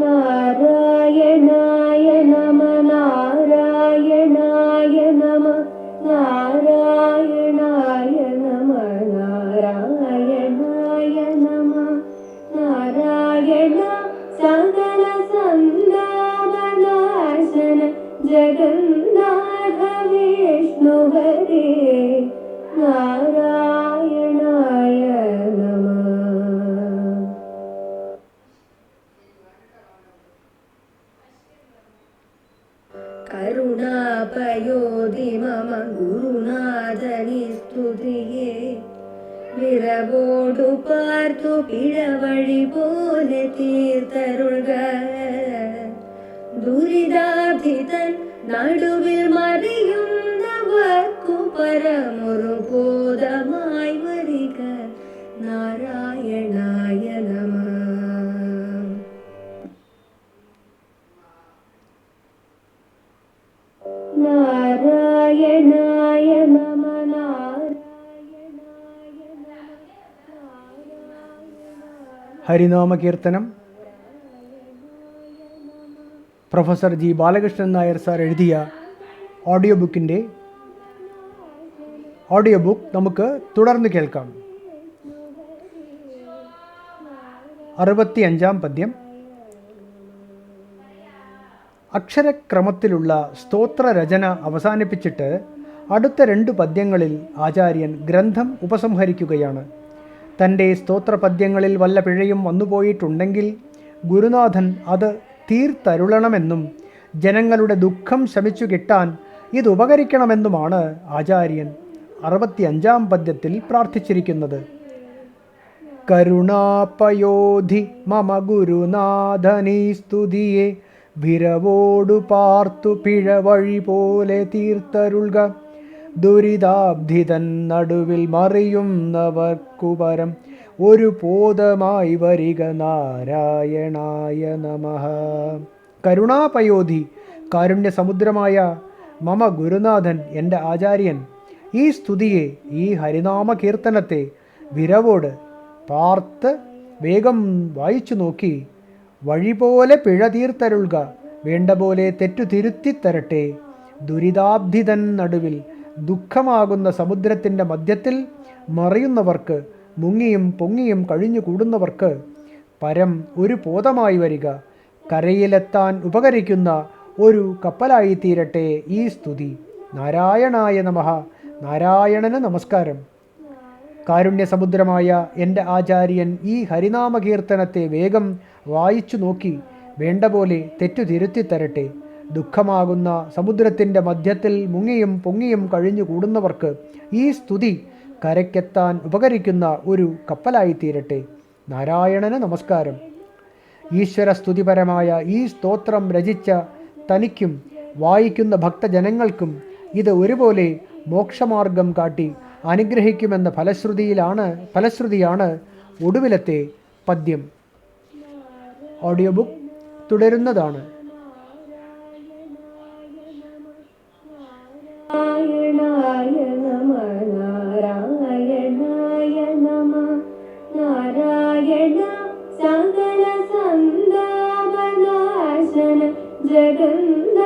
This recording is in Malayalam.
നാരായണായ നമ നാരായണായ നമ നാരായണായ നമ നാരായണായ നമ നാരായണ സകല സന്താപനാശന ജഗന്നാഥ വിഷ്ണു ഹരേ നാരായണായ നമ. കരുണാപയോധി മമ ഗുരുനാഥനി സ്തുതിയേ വിരവോടു പാർത്തു പിഴവഴി പോലെ തീർത്തരുൾക ദുരിതാധിതൻ നടുവിൽ മറിയുന്നവർക്കു പരമൊരു ബോധമായി വരിക നാരായണായ നമ. നാരായണായ നമ നാരായണായ നമ. ഹരിനാമ കീർത്തനം professor G Balakrishnan Nair sir എഴുതിയ ഓഡിയോ ബുക്ക് നമുക്ക് തുടർന്ന് കേൾക്കാം. 65-ാം പദ്യം. അക്ഷരക്രമത്തിലുള്ള സ്തോത്രരചന അവസാനിപ്പിച്ചിട്ട് അടുത്ത 2 പദ്യങ്ങളിൽ ആചാര്യൻ ഗ്രന്ഥം ഉപസംഹരിക്കുകയാണ്. തൻ്റെ സ്തോത്രപദ്യങ്ങളിൽ വല്ല പിഴയും വന്നുപോയിട്ടുണ്ടെങ്കിൽ ഗുരുനാഥൻ അത് തീർത്തരുളണമെന്നും ജനങ്ങളുടെ ദുഃഖം ശമിച്ചു കിട്ടാൻ ഇതുപകരിക്കണമെന്നുമാണ് ആചാര്യൻ 65-ാം പദ്യത്തിൽ പ്രാർത്ഥിച്ചിരിക്കുന്നത്. കരുണാപയോധി മമ ഗുരുനാഥനീ സ്തുതിയെ വിരവോടു പാർത്തു പിഴവഴി പോലെ തീർത്തരുൾക ദുരിതാബ്ധിതൻ നടുവിൽ മറിയുന്നവർക്കു പരം ഒരു പോദമായി വരിക നാരായണായ നമഃ. കരുണാപയോധി കാരുണ്യസമുദ്രമായ മമ ഗുരുനാഥൻ എൻ്റെ ആചാര്യൻ ഈ സ്തുതിയെ, ഈ ഹരിനാമ കീർത്തനത്തെ വിരവോട് പാർത്ത് വേഗം വായിച്ചു നോക്കി വഴി പോലെ പിഴ തീർത്തരുൾക, വേണ്ട പോലെ തെറ്റു തിരുത്തിത്തരട്ടെ. ദുരിതാബ്ധിതൻ നടുവിൽ ദുഃഖമാകുന്ന സമുദ്രത്തിൻ്റെ മധ്യത്തിൽ മറിയുന്നവർക്ക്, മുങ്ങിയും പൊങ്ങിയും കഴിഞ്ഞു കൂടുന്നവർക്ക് പരം ഒരു പോതമായി വരിക, കരയിലെത്താൻ ഉപകരിക്കുന്ന ഒരു കപ്പലായി തീരട്ടെ ഈ സ്തുതി. നാരായണായ നമഃ. നാരായണന് നമസ്കാരം. കാരുണ്യസമുദ്രമായ എൻ്റെ ആചാര്യൻ ഈ ഹരിനാമ കീർത്തനത്തെ വേഗം വായിച്ചു നോക്കി വേണ്ട പോലെ തെറ്റു തിരുത്തിത്തരട്ടെ. ദുഃഖമാകുന്ന സമുദ്രത്തിൻ്റെ മധ്യത്തിൽ മുങ്ങിയും പൊങ്ങിയും കഴിഞ്ഞു കൂടുന്നവർക്ക് ഈ സ്തുതി കരയ്ക്കെത്താൻ ഉപകരിക്കുന്ന ഒരു കപ്പലായി തീരട്ടെ. നാരായണന് നമസ്കാരം. ഈശ്വര സ്തുതിപരമായ ഈ സ്തോത്രം രചിച്ച തനിക്കും വായിക്കുന്ന ഭക്തജനങ്ങൾക്കും ഇത് ഒരുപോലെ മോക്ഷമാർഗം കാട്ടി അനുഗ്രഹിക്കുമെന്ന ഫലശ്രുതിയാണ് ഒടുവിലത്തെ പദ്യം. ഓഡിയോ ബുക്ക് തുടരുന്നതാണ്. നാരായണായ നമ നാരായണായ നമ നാരായണ സകല സന്താപനാശന ജഗന്നാഥ